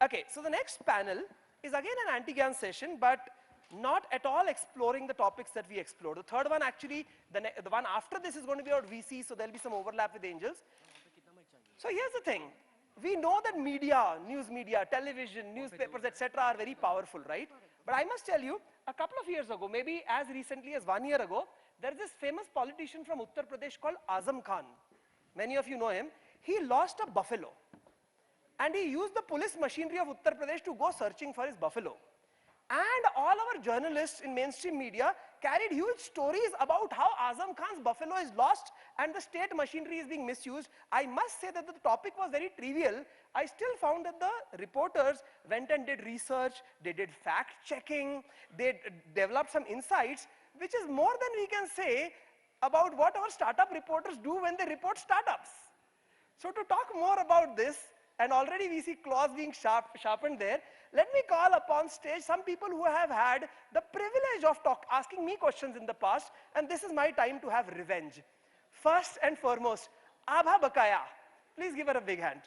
Okay, so the next panel is again an anti-gyan session, but not at all exploring the topics that we explored. The third one actually, the one after this is going to be about VC, so there'll be some overlap with angels. So here's the thing. We know that media, news media, television, newspapers, etc. are very powerful, right? But I must tell you, a couple of years ago, maybe as recently as 1 year ago, there's this famous politician from Uttar Pradesh called Azam Khan. Many of you know him. He lost a buffalo. And he used the police machinery of Uttar Pradesh to go searching for his buffalo. And all our journalists in mainstream media carried huge stories about how Azam Khan's buffalo is lost and the state machinery is being misused. I must say that the topic was very trivial. I still found that the reporters went and did research, they did fact checking, they developed some insights, which is more than we can say about what our startup reporters do when they report startups. So to talk more about this, and already we see claws being sharpened there, let me call upon stage some people who have had the privilege of asking me questions in the past, and this is my time to have revenge. First and foremost, Abha Bakaya. Please give her a big hand.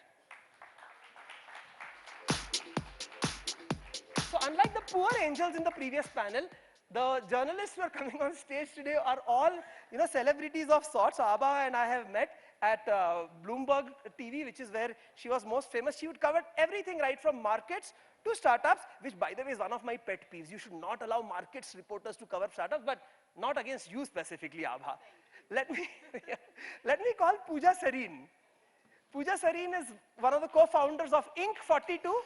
So unlike the poor angels in the previous panel, the journalists who are coming on stage today are all, celebrities of sorts. So Abha and I have met at Bloomberg TV, which is where she was most famous. She would cover everything right from markets to startups, which by the way is one of my pet peeves. You should not allow markets reporters to cover startups, but not against you specifically, Abha. Let me call Pooja Sareen. Pooja Sareen is one of the co-founders of Inc. 42.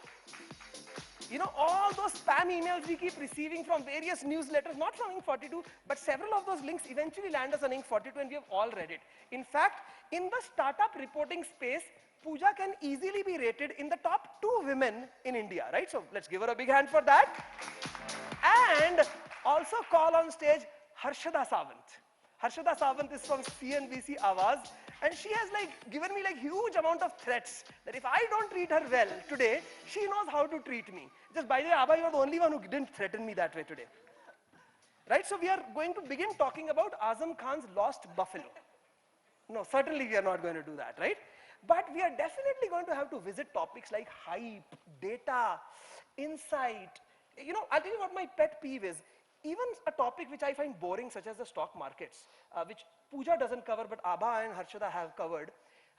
All those spam emails we keep receiving from various newsletters, not from Inc. 42, but several of those links eventually land us on Inc. 42 and we have all read it. In fact, in the startup reporting space, Pooja can easily be rated in the top 2 women in India, right? So let's give her a big hand for that. And also call on stage Harshada Sawant. Harshada Sawant is from CNBC Awaz, and she has given me huge amount of threats that if I don't treat her well today, she knows how to treat me. Just by the way, Abha, you are the only one who didn't threaten me that way today. Right, so we are going to begin talking about Azam Khan's lost buffalo. No, certainly we are not going to do that, right? But we are definitely going to have to visit topics like hype, data, insight. I'll tell you what my pet peeve is. Even a topic which I find boring, such as the stock markets, which Pooja doesn't cover, but Abha and Harshada have covered,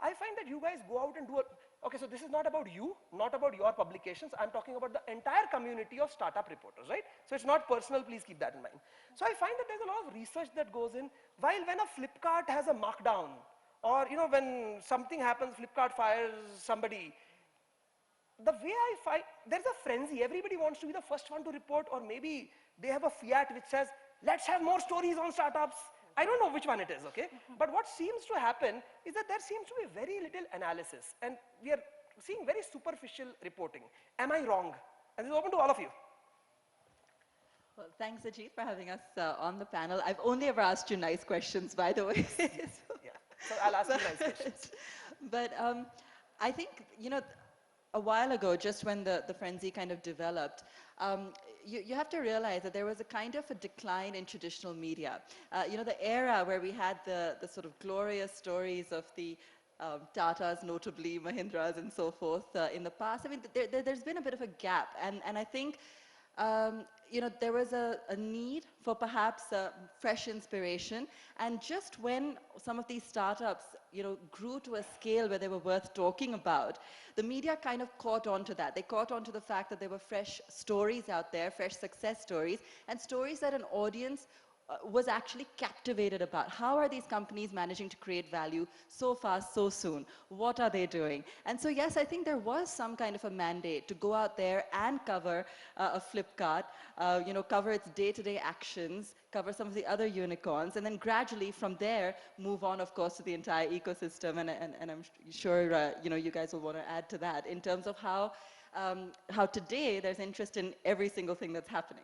I find that you guys go out and do okay, so this is not about you, not about your publications. I'm talking about the entire community of startup reporters, right? So it's not personal, please keep that in mind. So I find that there's a lot of research that goes in, while when a Flipkart has a markdown, or when something happens, Flipkart fires somebody, the way I find, there's a frenzy. Everybody wants to be the first one to report, or maybe they have a fiat which says, let's have more stories on startups. I don't know which one it is, okay? But what seems to happen is that there seems to be very little analysis, and we are seeing very superficial reporting. Am I wrong? And this is open to all of you. Well, thanks, Ajeet, for having us on the panel. I've only ever asked you nice questions, by the way. So I'll ask you nice questions. But I think, a while ago, just when the frenzy kind of developed, you have to realize that there was a kind of a decline in traditional media. The era where we had the sort of glorious stories of the Tatas, notably Mahindras and so forth in the past. I mean, there's been a bit of a gap. And I think, there was a need for perhaps fresh inspiration. And just when some of these startups, grew to a scale where they were worth talking about, the media kind of caught on to that. They caught on to the fact that there were fresh stories out there, fresh success stories, and stories that an audience was actually captivated about. How are these companies managing to create value so fast, so soon? What are they doing? And so, yes, I think there was some kind of a mandate to go out there and cover a Flipkart, cover its day-to-day actions, cover some of the other unicorns, and then gradually from there move on, of course, to the entire ecosystem. And I'm sure, you guys will want to add to that in terms of how today there's interest in every single thing that's happening.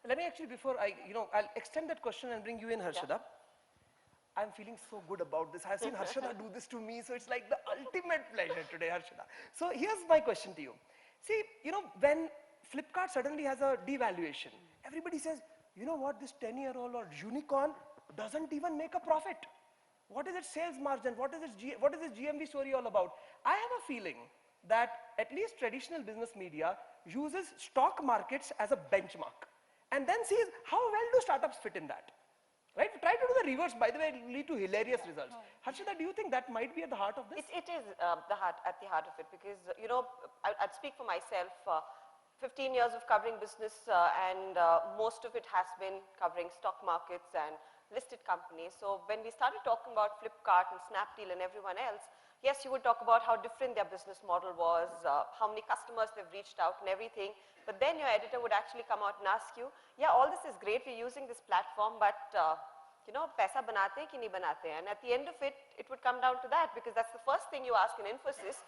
Let me actually, before I'll extend that question and bring you in, Harshada. Yeah. I'm feeling so good about this. I've seen Harshada do this to me, so it's like the ultimate pleasure today, Harshada. So here's my question to you. See, when Flipkart suddenly has a devaluation, everybody says, you know what, this 10-year-old or unicorn doesn't even make a profit. What is its sales margin? What is its GMV story all about? I have a feeling that at least traditional business media uses stock markets as a benchmark and then sees how well do startups fit in that. Right? Try to do the reverse, by the way, it will lead to hilarious results. Harshada, do you think that might be at the heart of this? It is at the heart of it because, I'd speak for myself. 15 years of covering business and most of it has been covering stock markets and listed companies. So when we started talking about Flipkart and Snapdeal and everyone else, yes, you would talk about how different their business model was, how many customers they've reached out and everything. But then your editor would actually come out and ask you, yeah, all this is great, we're using this platform, but paisa banate ki nahi banate? And at the end of it, it would come down to that because that's the first thing you ask an Infosys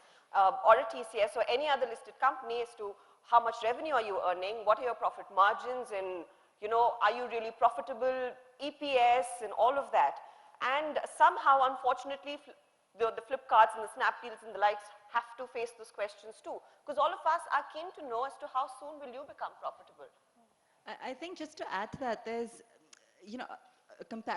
or a TCS or any other listed company as to how much revenue are you earning, what are your profit margins, and are you really profitable, EPS and all of that. And somehow, unfortunately, the Flipkarts and the Snapdeals and the likes have to face those questions too. Because all of us are keen to know as to how soon will you become profitable. I think just to add to that, there's,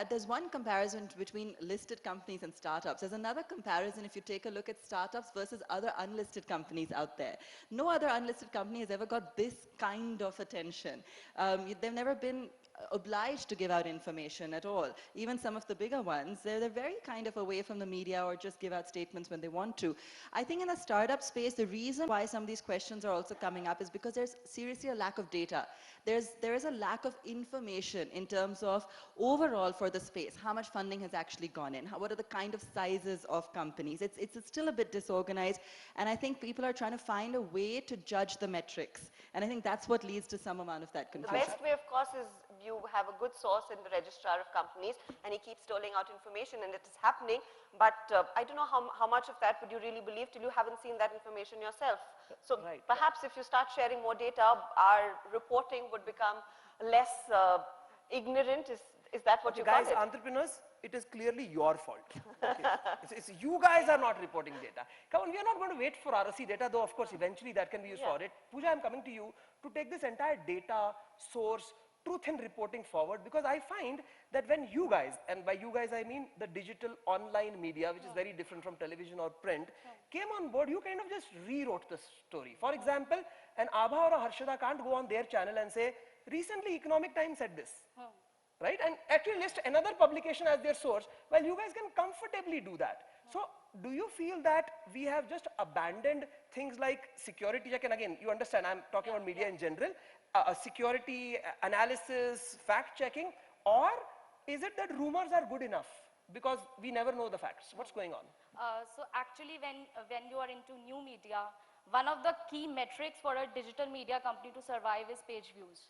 there's one comparison between listed companies and startups. There's another comparison if you take a look at startups versus other unlisted companies out there. No other unlisted company has ever got this kind of attention. They've never been obliged to give out information at all. Even some of the bigger ones, they're very kind of away from the media or just give out statements when they want to. I think in the startup space, the reason why some of these questions are also coming up is because there's seriously a lack of data. There is a lack of information in terms of overall for the space, how much funding has actually gone in, what are the kind of sizes of companies. It's still a bit disorganized, and I think people are trying to find a way to judge the metrics, and I think that's what leads to some amount of that confusion. The best way, of course, is you have a good source in the registrar of companies and he keeps doling out information and it is happening, but I don't know how much of that would you really believe till you haven't seen that information yourself. So perhaps if you start sharing more data, our reporting would become less ignorant. Is that what you guys, call it? Entrepreneurs, it is clearly your fault. Okay. it's you guys are not reporting data. Come on, we are not going to wait for ROC data, though of course eventually that can be used for it. Pooja, I'm coming to you to take this entire data source truth in reporting forward, because I find that when you guys, and by you guys I mean the digital online media, which is very different from television or print, came on board, you kind of just rewrote the story. For example, an Abha or a Harshada can't go on their channel and say, recently Economic Times said this. Right? And actually list another publication as their source. Well, you guys can comfortably do that. So do you feel that we have just abandoned things like security check? And again, you understand, I'm talking about media in general, security analysis, fact checking, or is it that rumors are good enough because we never know the facts? What's going on? So actually when you are into new media, one of the key metrics for a digital media company to survive is page views.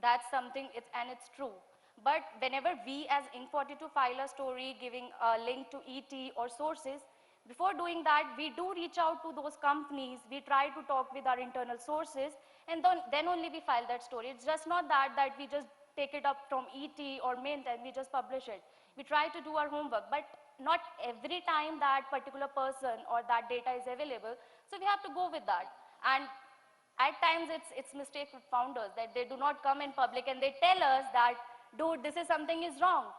That's something, it's true. But whenever we as Inc42 file a story giving a link to ET or sources, before doing that, we do reach out to those companies, we try to talk with our internal sources, and then only we file that story. It's just not that we just take it up from ET or Mint and we just publish it. We try to do our homework, but not every time that particular person or that data is available, so we have to go with that. And at times it's mistake with founders that they do not come in public and they tell us that, dude, this is something is wrong.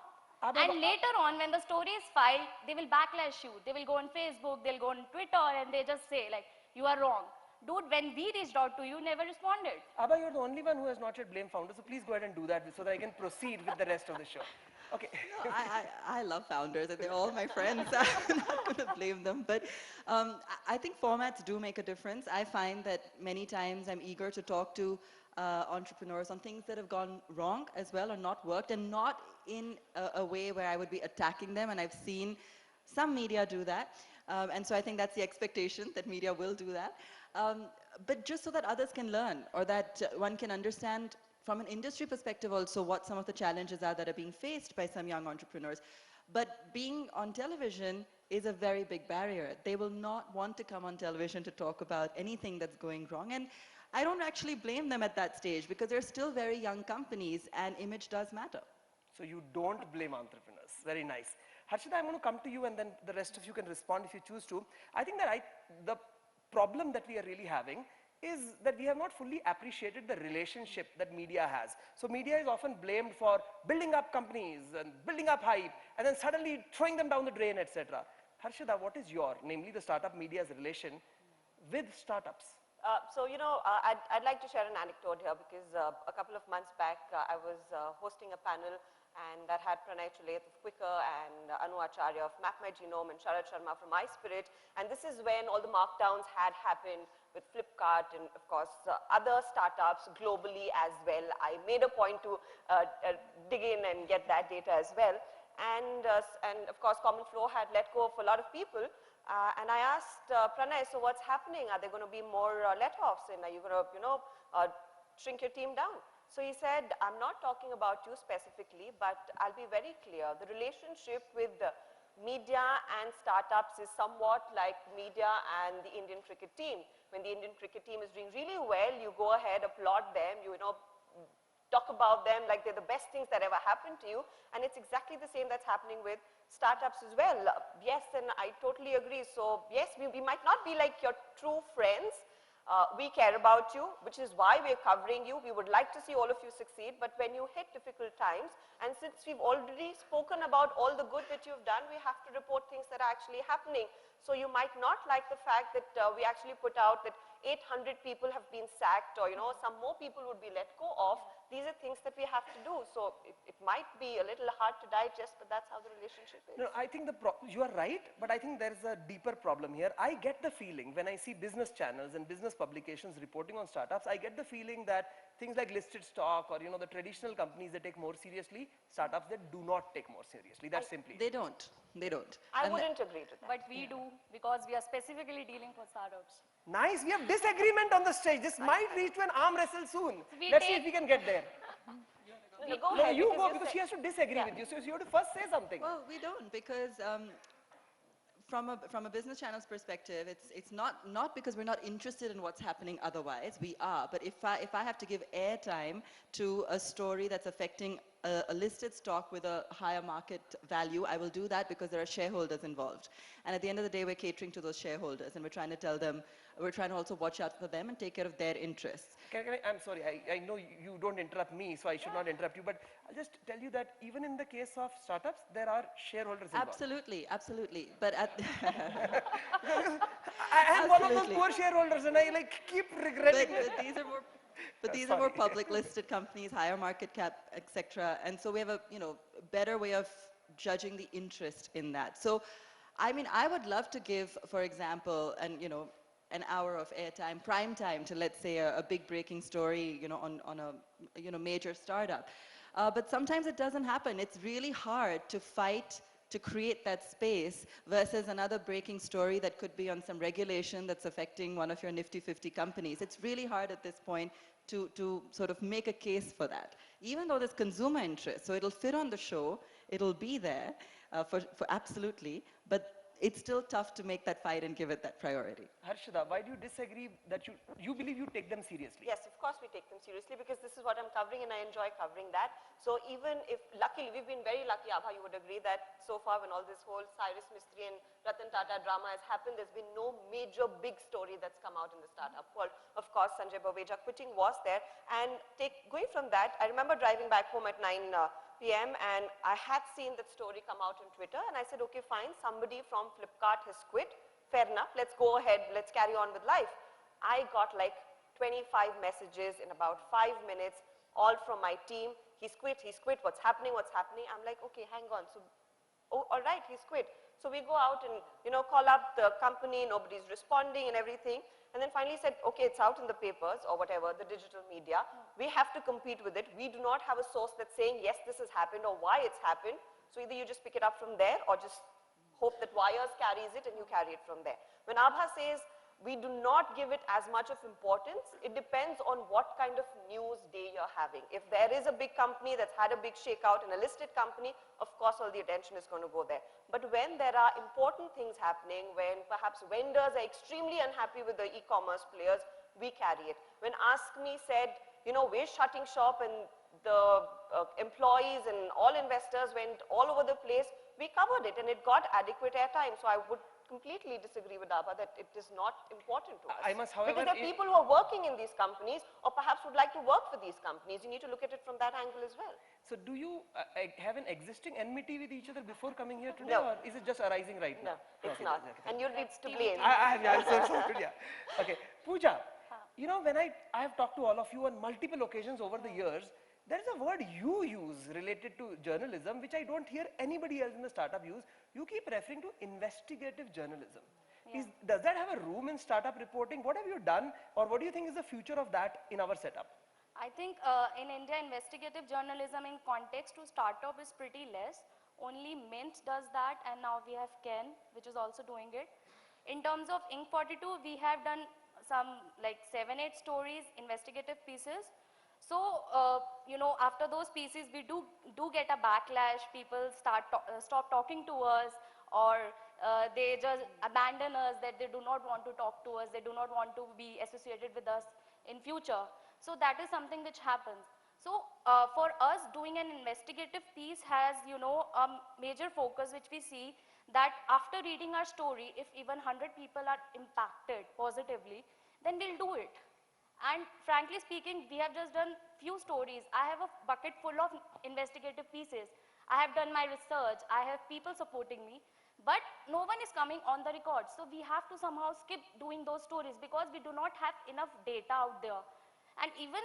And later on, when the story is filed, they will backlash you. They will go on Facebook, they'll go on Twitter, and they just say, like, you are wrong. Dude, when we reached out to you, never responded. Abha, you're the only one who has not yet blamed founders, so please go ahead and do that so that I can proceed with the rest of the show. Okay. No, I love founders, and they're all my friends. I'm not going to blame them. But I think formats do make a difference. I find that many times I'm eager to talk to entrepreneurs on things that have gone wrong as well or not worked, and not in a way where I would be attacking them. And I've seen some media do that. And so I think that's the expectation, that media will do that. But just so that others can learn, or that one can understand from an industry perspective also what some of the challenges are that are being faced by some young entrepreneurs. But being on television is a very big barrier. They will not want to come on television to talk about anything that's going wrong. And I don't actually blame them at that stage, because they're still very young companies and image does matter. So you don't blame entrepreneurs. Very nice. Harshada, I'm going to come to you and then the rest of you can respond if you choose to. I think that the problem that we are really having is that we have not fully appreciated the relationship that media has. So media is often blamed for building up companies and building up hype and then suddenly throwing them down the drain, etc. Harshada, what is your, namely the startup media's relation with startups? I'd like to share an anecdote here because a couple of months back, I was hosting a panel and that had Pranay Chulaith of Quicker and Anu Acharya of Map My Genome and Sharad Sharma from iSpirit. And this is when all the markdowns had happened with Flipkart and, of course, other startups globally as well. I made a point to dig in and get that data as well. And of course, Common Flow had let go of a lot of people. And I asked Pranay, so what's happening? Are there going to be more let-offs? And are you going to, shrink your team down? So he said, I'm not talking about you specifically, but I'll be very clear. The relationship with media and startups is somewhat like media and the Indian cricket team. When the Indian cricket team is doing really well, you go ahead, applaud them, talk about them like they're the best things that ever happened to you. And it's exactly the same that's happening with startups as well. Yes, and I totally agree. So yes, we might not be like your true friends. We care about you, which is why we're covering you. We would like to see all of you succeed. But when you hit difficult times, and since we've already spoken about all the good that you've done, we have to report things that are actually happening. So you might not like the fact that we actually put out that 800 people have been sacked or, some more people would be let go of. These are things that we have to do. So it might be a little hard to digest, but that's how the relationship is. No, I think you are right, but I think there's a deeper problem here. I get the feeling when I see business channels and business publications reporting on startups, I get the feeling that things like listed stock or, the traditional companies that take more seriously, startups that do not take more seriously. That's simply. They don't. They don't. I wouldn't agree to that. But we do, because we are specifically dealing for startups. Nice, we have disagreement on the stage. This might lead to an arm wrestle soon. Let's see if we can get there. No, go No, ahead. you go because she has to disagree with you. So you have to first say something. Well, we don't, because from a business channel's perspective, it's not because we're not interested in what's happening otherwise. We are, but if I have to give airtime to a story that's affecting a listed stock with a higher market value, I will do that because there are shareholders involved. And at the end of the day, we're catering to those shareholders, and we're trying to tell them, we're trying to also watch out for them and take care of their interests. I'm sorry, I know you don't interrupt me, so I should not interrupt you, but I'll just tell you that even in the case of startups, there are shareholders involved. Absolutely, absolutely. But at I am one of those poor shareholders, and I keep regretting it. But these are more public listed companies, higher market cap, etc. And so we have a better way of judging the interest in that. So, I mean, I would love to give, for example, an hour of airtime, prime time to, let's say, a big breaking story, on a major startup. But sometimes it doesn't happen. It's really hard to fight to create that space versus another breaking story that could be on some regulation that's affecting one of your nifty 50 companies. It's really hard at this point to sort of make a case for that, even though there's consumer interest. So it'll fit on the show, it'll be there for absolutely, but it's still tough to make that fight and give it that priority. Harshada, why do you disagree that you believe you take them seriously? Yes, of course we take them seriously because this is what I'm covering and I enjoy covering that. So even if, luckily, we've been very lucky, Abha, you would agree that so far when all this whole Cyrus Mistry and Ratan Tata drama has happened, there's been no major big story that's come out in the startup world. Of course, Sanjay Baweja quitting was there. And going from that, I remember driving back home at 9 p.m. and I had seen that story come out on Twitter and I said, okay, fine, somebody from Flipkart has quit. Fair enough, let's go ahead, let's carry on with life. I got like 25 messages in about 5 minutes, all from my team. He's quit, what's happening? I'm like, okay, hang on. So, oh, all right, he's quit. So we go out and, call up the company, nobody's responding and everything. And then finally said, okay, it's out in the papers or whatever, the digital media. We have to compete with it. We do not have a source that's saying, yes, this has happened or why it's happened. So either you just pick it up from there or just hope that Wires carries it and you carry it from there. When Abha says, we do not give it as much of importance, it depends on what kind of news day you're having. If there is a big company that's had a big shakeout in a listed company, of course all the attention is going to go there. But when there are important things happening, when perhaps vendors are extremely unhappy with the e-commerce players, we carry it. When Ask Me said, we're shutting shop and the employees and all investors went all over the place, we covered it and it got adequate airtime. So I would completely disagree with Abha that it is not important to us. I must, however, because there are people who are working in these companies or perhaps would like to work for these companies. You need to look at it from that angle as well. So do you have an existing enmity with each other before coming here today, No. or is it just arising right No, now? it's Okay, not. okay. And you'll be That's to TV blame. I'm so good, yeah. Okay, Pooja, you know, when I have talked to all of you on multiple occasions over the years, there is a word you use related to journalism, which I don't hear anybody else in the startup use. You keep referring to investigative journalism. Does that have a room in startup reporting? What have you done, or what do you think is the future of that in our setup? I think in India, investigative journalism in context to startup is pretty less. Only Mint does that, and now we have Ken, which is also doing it. In terms of Inc. 42, we have done some like 7-8 stories, investigative pieces. So, you know, after those pieces, we do get a backlash. People stop talking to us, or they just abandon us, that they do not want to talk to us, they do not want to be associated with us in future. So that is something which happens. So for us, doing an investigative piece has, you know, a major focus which we see that after reading our story, if even 100 people are impacted positively, then we'll do it. And frankly speaking, we have just done few stories. I have a bucket full of investigative pieces. I have done my research. I have people supporting me. But no one is coming on the record. So we have to somehow skip doing those stories because we do not have enough data out there. And even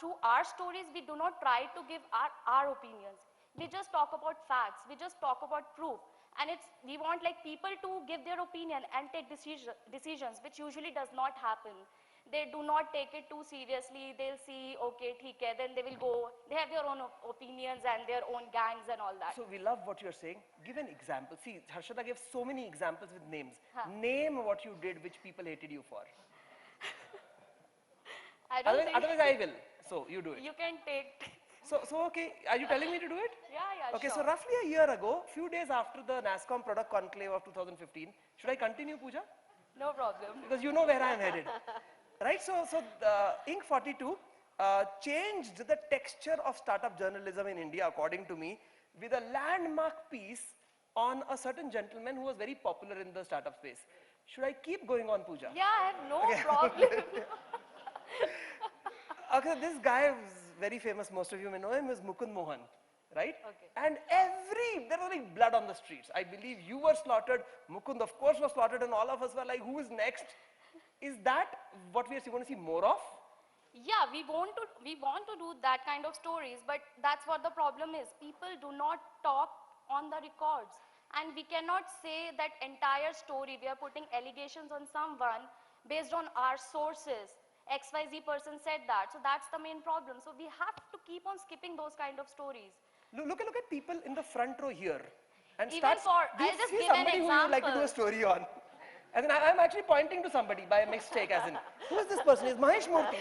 through our stories, we do not try to give our opinions. We just talk about facts. We just talk about proof. And we want like people to give their opinion and take decisions, which usually does not happen. They do not take it too seriously. They'll see, okay, theek hai, then they will go. They have their own opinions and their own gangs and all that. So we love what you're saying. Give an example. See, Harshada gave so many examples with names. Name what you did which people hated you for. I don't think Otherwise I will. So you do it. you can take. So okay, are you telling me to do it? Yeah, Okay, sure. so roughly a year ago, few days after the NASSCOM product conclave of 2015, should I continue, Pooja? No problem. Because you know where I am headed. Right, so Inc. 42 changed the texture of startup journalism in India, according to me, with a landmark piece on a certain gentleman who was very popular in the startup space. Should I keep going on, Pooja? Yeah, I have no problem. Okay, this guy was very famous, most of you may know him, is Mukund Mohan, right? Okay. And there was like blood on the streets. I believe you were slaughtered, Mukund of course was slaughtered, and all of us were like, who is next? Is that what we are going to see more of? Yeah, we want to do that kind of stories, but that's what the problem is. People do not talk on the records. And we cannot say that entire story, we are putting allegations on someone based on our sources. XYZ person said that. So that's the main problem. So we have to keep on skipping those kind of stories. Look at people in the front row here. And Even do you I'll just see give an somebody who you would like to do a example. story on? And then I'm actually pointing to somebody by a mistake, as in, who is this person? Is Mahesh Murthy?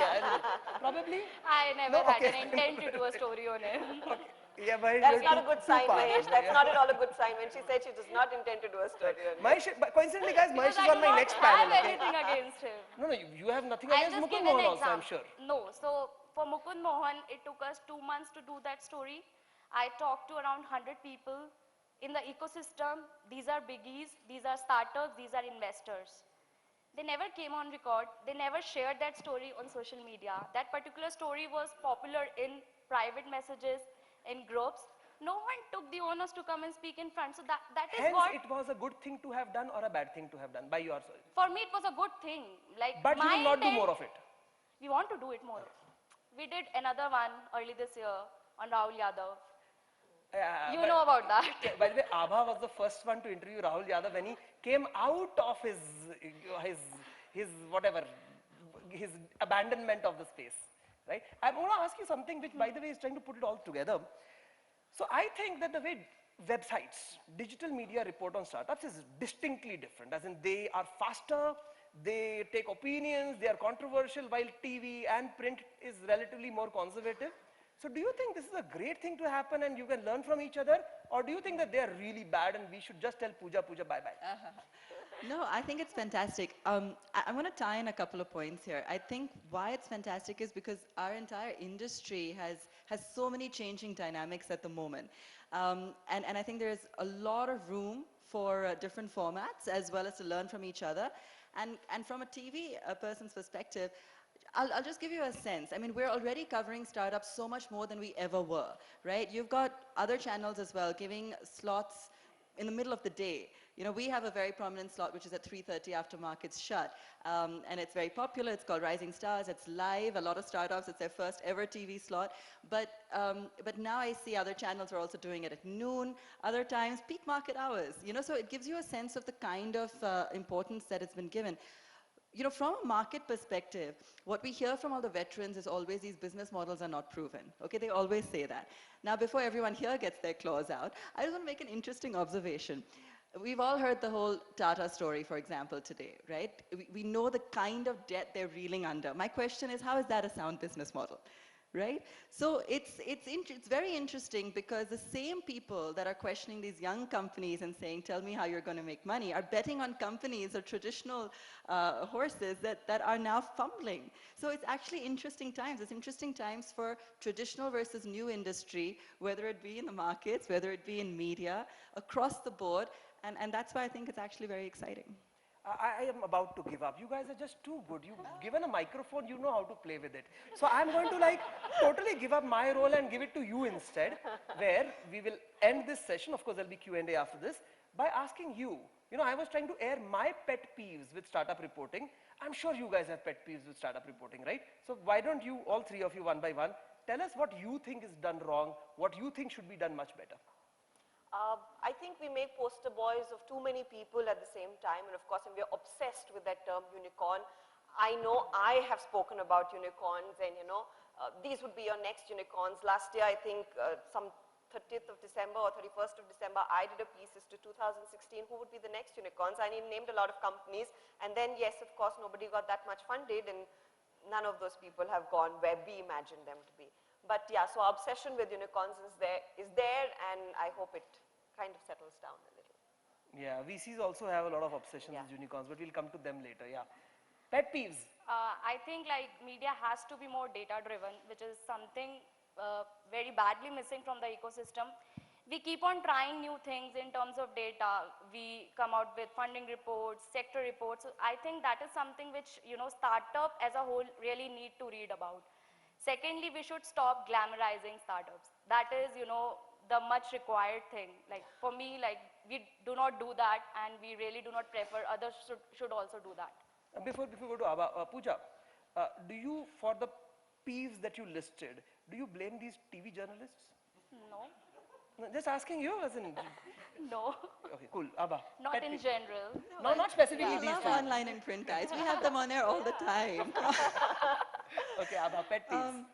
Probably? I never No, had okay, an intent to do a story on him. Okay. Yeah, Mahesh, That's you're not a too- good too sign, far. Mahesh. That's Yeah. not at all a good sign when she said she does not intend to do a story on you. Mahesh, but coincidentally, guys, Mahesh Because is I on do my not next have panel. Okay? anything against him. No, you have nothing I'll against just Mukund give an Mohan also, I'm example. sure. No, so for Mukund Mohan, it took us 2 months to do that story. I talked to around 100 people in the ecosystem. These are biggies, these are startups, these are investors. They never came on record. They never shared that story on social media. That particular story was popular in private messages, in groups. No one took the onus to come and speak in front. So that is Hence, what, it was a good thing to have done or a bad thing to have done by your side. for me, it was a good thing. Like, But you my will not do intent- more of it. We want to do it more. We did another one early this year on Rahul Yadav. Yeah, You but- know about that. Yeah, by the way, Abha was the first one to interview Rahul Yadav when he came out of his whatever, his abandonment of the space, right? I'm going to ask you something which, by the way, is trying to put it all together. So I think that the way websites, digital media report on startups is distinctly different, as in they are faster, they take opinions, they are controversial, while TV and print is relatively more conservative. So do you think this is a great thing to happen and you can learn from each other? Or do you think that they are really bad and we should just tell Pooja, bye-bye? No, I think it's fantastic. I want to tie in a couple of points here. I think why it's fantastic is because our entire industry has so many changing dynamics at the moment. And I think there's a lot of room for different formats, as well as to learn from each other. And from a TV person's perspective, I'll just give you a sense. I mean, we're already covering startups so much more than we ever were, right? You've got other channels as well giving slots in the middle of the day. You know, we have a very prominent slot which is at 3:30 after markets shut. And it's very popular. It's called Rising Stars. It's live. A lot of startups, it's their first ever TV slot. But now I see other channels are also doing it at noon, other times, peak market hours. You know, so it gives you a sense of the kind of importance that it's been given. You know, from a market perspective, what we hear from all the veterans is always these business models are not proven. Okay, they always say that. Now, before everyone here gets their claws out, I just want to make an interesting observation. We've all heard the whole Tata story, for example, today, right? We know the kind of debt they're reeling under. My question is, how is that a sound business model? Right? So it's very interesting because the same people that are questioning these young companies and saying, tell me how you're going to make money, are betting on companies or traditional horses that are now fumbling. So it's actually interesting times. It's interesting times for traditional versus new industry, whether it be in the markets, whether it be in media, across the board. And that's why I think it's actually very exciting. I am about to give up. You guys are just too good. You've given a microphone, you know how to play with it. So I'm going to like totally give up my role and give it to you instead, where we will end this session. Of course, there'll be Q&A after this, by asking you. You know, I was trying to air my pet peeves with startup reporting. I'm sure you guys have pet peeves with startup reporting, right? So why don't you, all three of you, one by one, tell us what you think is done wrong, what you think should be done much better. I think we make poster boys of too many people at the same time, and of course, and we're obsessed with that term unicorn. I know I have spoken about unicorns, and you know, these would be your next unicorns. Last year, I think some 30th of December or 31st of December, I did a piece as to 2016, who would be the next unicorns. I named a lot of companies, and then yes, of course, nobody got that much funded, and none of those people have gone where we imagined them to be. But yeah, so our obsession with unicorns is there, and I hope it kind of settles down a little. Yeah, VCs also have a lot of obsessions with unicorns, but we'll come to them later, yeah. Pet peeves. I think like media has to be more data driven, which is something very badly missing from the ecosystem. We keep on trying new things in terms of data. We come out with funding reports, sector reports. So I think that is something which, you know, startup as a whole really need to read about. Secondly, we should stop glamorizing startups. That is, you know, the much required thing. Like for me, like we do not do that, and we really do not prefer. Others should also do that. Before we go to Abha, Pooja, do you, for the peeves that you listed, do you blame these TV journalists? No. No, just asking you, as in. No. Okay, cool. Abha. Not in general. No, not specifically We these love two. online and print, guys. We have them on air all the time. Okay, Abha, pet peeves.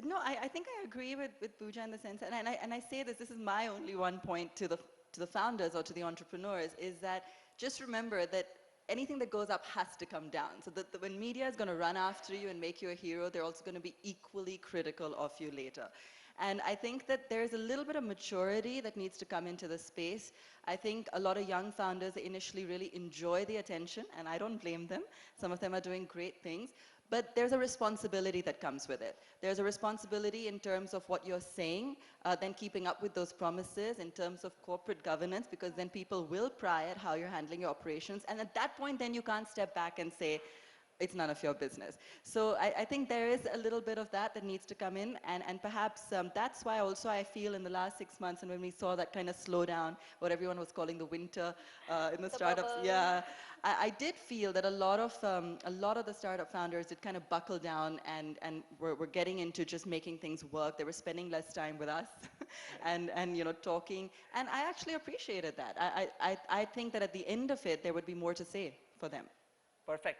No, I think I agree with Pooja in the sense, and I say this is my only one point to the founders or to the entrepreneurs, is that just remember that anything that goes up has to come down. So that when media is going to run after you and make you a hero, they're also going to be equally critical of you later. And I think that there's a little bit of maturity that needs to come into the space. I think a lot of young founders initially really enjoy the attention, and I don't blame them. Some of them are doing great things. But there's a responsibility that comes with it. There's a responsibility in terms of what you're saying, then keeping up with those promises in terms of corporate governance, because then people will pry at how you're handling your operations. And at that point, then you can't step back and say, it's none of your business. So I think there is a little bit of that needs to come in, and perhaps that's why also I feel in the last 6 months, and when we saw that kind of slowdown, what everyone was calling the winter in the startups, bubble. yeah, I did feel that a lot of the startup founders did kind of buckle down and were getting into just making things work. They were spending less time with us and you know, talking, and I actually appreciated that. I think that at the end of it, there would be more to say for them. Perfect.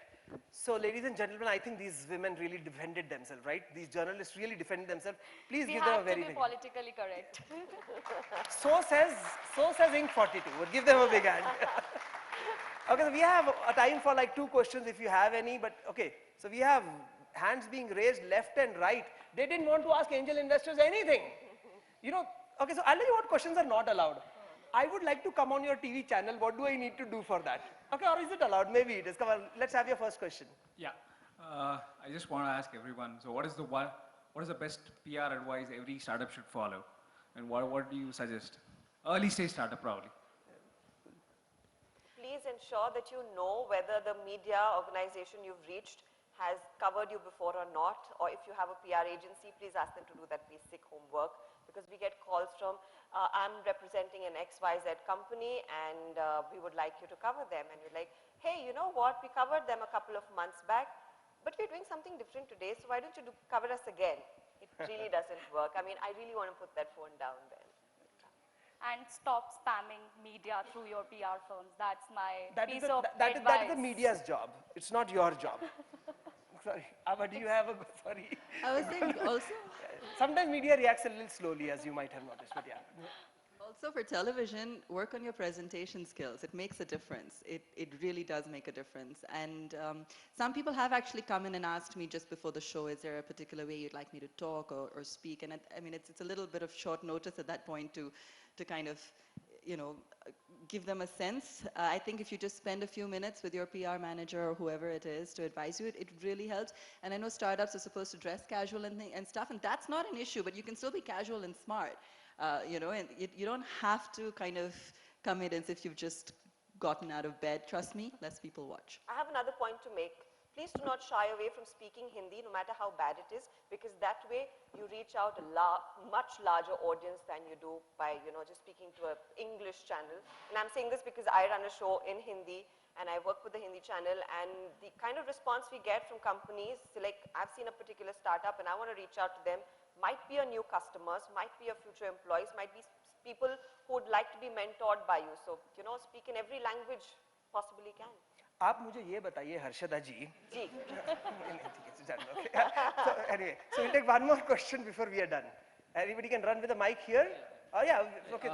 So, ladies and gentlemen, I think these women really defended themselves, right? These journalists really defended themselves. Please give them a very big We have to be politically correct. So says Ink 42. We'll give them a big hand. Okay, so we have a time for like 2 questions if you have any, but okay. So we have hands being raised left and right. They didn't want to ask angel investors anything. You know, okay, so I'll tell you what questions are not allowed. I would like to come on your TV channel. What do I need to do for that? Okay, or is it allowed? Maybe it is. Come on, let's have your first question. Yeah, I just want to ask everyone, so what is the best PR advice every startup should follow? And what do you suggest? Early stage startup, probably. please ensure that you know whether the media organization you've reached has covered you before or not, or if you have a PR agency, please ask them to do that basic homework, because we get calls from, I'm representing an XYZ company and we would like you to cover them. And you're like, hey, you know what, we covered them a couple of months back, but we're doing something different today, so why don't you cover us again? It really doesn't work. I mean, I really want to put that phone down then. And stop spamming media through your PR firms. That's my piece That of is advice. the media's job. It's not your job. Sorry, Abha, do you have a, sorry. I was saying also, Sometimes media reacts a little slowly, as you might have noticed, but yeah. also for television, work on your presentation skills. It makes a difference. It really does make a difference. And some people have actually come in and asked me just before the show, is there a particular way you'd like me to talk or speak? And I mean, it's a little bit of short notice at that point to kind of, you know, give them a sense. I think if you just spend a few minutes with your PR manager or whoever it is to advise you, it really helps. And I know startups are supposed to dress casual and stuff, and that's not an issue, but you can still be casual and smart. You know, and you don't have to kind of come in as if you've just gotten out of bed. Trust me, less people watch. I have another point to make. Please do not shy away from speaking Hindi, no matter how bad it is, because that way you reach out a much larger audience than you do by, you know, just speaking to an English channel. And I'm saying this because I run a show in Hindi and I work with the Hindi channel, and the kind of response we get from companies, like I've seen a particular startup and I want to reach out to them, might be a new customers, might be a future employees, might be people who would like to be mentored by you. So, you know, speak in every language possibly can. आप मुझे ये बताइए हर्षदा जी जी so anyway, so we'll take one more question before we are done. Anybody can run with the mic here? Oh yeah, okay.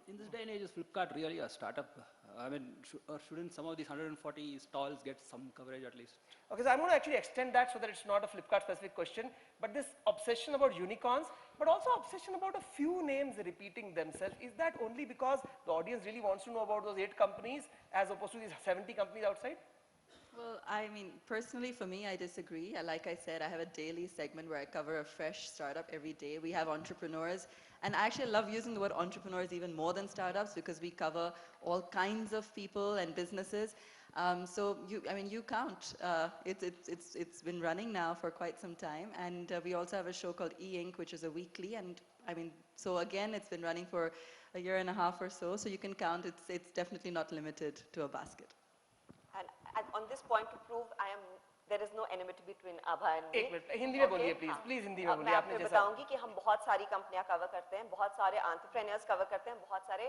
In this day and age, is Flipkart really a startup? I mean, or shouldn't some of these 140 stalls get some coverage at least? Okay, so I'm going to actually extend that so that it's not a Flipkart specific question, but this obsession about unicorns, but also obsession about a few names repeating themselves, is that only because the audience really wants to know about those 8 companies as opposed to these 70 companies outside? Well, I mean, personally for me, I disagree. Like I said, I have a daily segment where I cover a fresh startup every day. We have entrepreneurs, and I actually love using the word entrepreneurs even more than startups, because we cover all kinds of people and businesses. So I mean, you count. It's been running now for quite some time, and we also have a show called E-Ink, which is a weekly, and I mean, so again, it's been running for a year and a half or so. So you can count. It's definitely not limited to a basket. And on this point to prove, there is no enmity between Abha and me. एक minute Hindi में बोलिए please Hindi में बोलिए मैं आपने आपको जैसा बताऊंगी कि हम बहुत सारी कंपनियां कवर करते हैं, बहुत सारे एंटरप्रेन्योर्स कवर करते हैं, बहुत सारे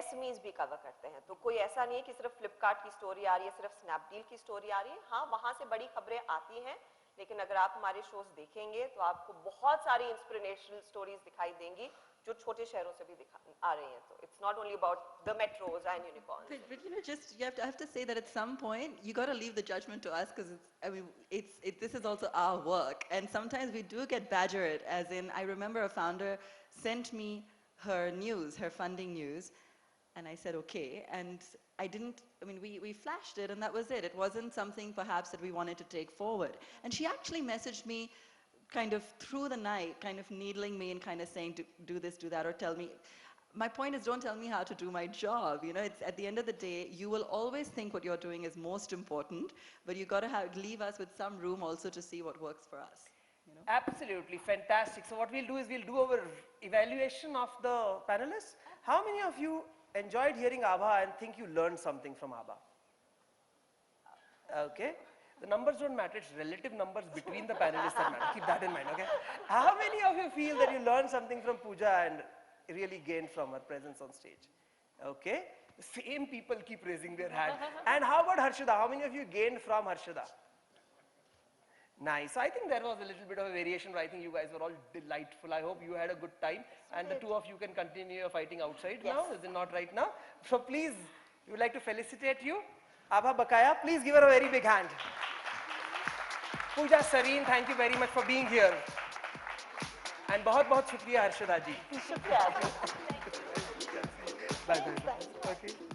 SMEs भी कवर करते हैं. तो कोई ऐसा नहीं है कि सिर्फ फ्लिपकार्ट की स्टोरी आ रही है, सिर्फ स्नैपडील की स्टोरी आ रही है. हाँ, वहां से बड़ी खबरें आती हैं, लेकिन अगर आप हमारे शोज देखेंगे तो आपको बहुत सारी इंस्पिरेशनल स्टोरीज दिखाई देंगी जो छोटे शहरों से भी आ रही हैं. तो it's not only about the metros and unicorns. But you know, just I have to say that at some point you got to leave the judgment to us, because I mean, this is also our work, and sometimes we do get badgered. As in, I remember a founder sent me her news, her funding news, and I said okay, and I didn't. I mean, we flashed it, and that was it. It wasn't something perhaps that we wanted to take forward. And she actually messaged me kind of through the night, kind of needling me and kind of saying, do this, do that, or tell me. My point is, don't tell me how to do my job. You know, it's at the end of the day, you will always think what you're doing is most important, but you got to leave us with some room also to see what works for us. You know? Absolutely, fantastic. So what we'll do is we'll do our evaluation of the panelists. How many of you enjoyed hearing Abha and think you learned something from Abha? Okay. The numbers don't matter, it's relative numbers between the panelists that matter. Keep that in mind, okay? How many of you feel that you learned something from Pooja and really gained from her presence on stage? Okay? The same people keep raising their hand. And how about Harshada? How many of you gained from Harshada? Nice. So I think there was a little bit of a variation, but I think you guys were all delightful. I hope you had a good time. And the 2 of you can continue your fighting outside now, is it not right now? So please, we would like to felicitate you. Abha, Bakaya, please give her a very big hand. Pooja, Sareen, thank you very much for being here. And बहुत shukriya Harshada ji. शुक्रिया. Bye bye. Okay.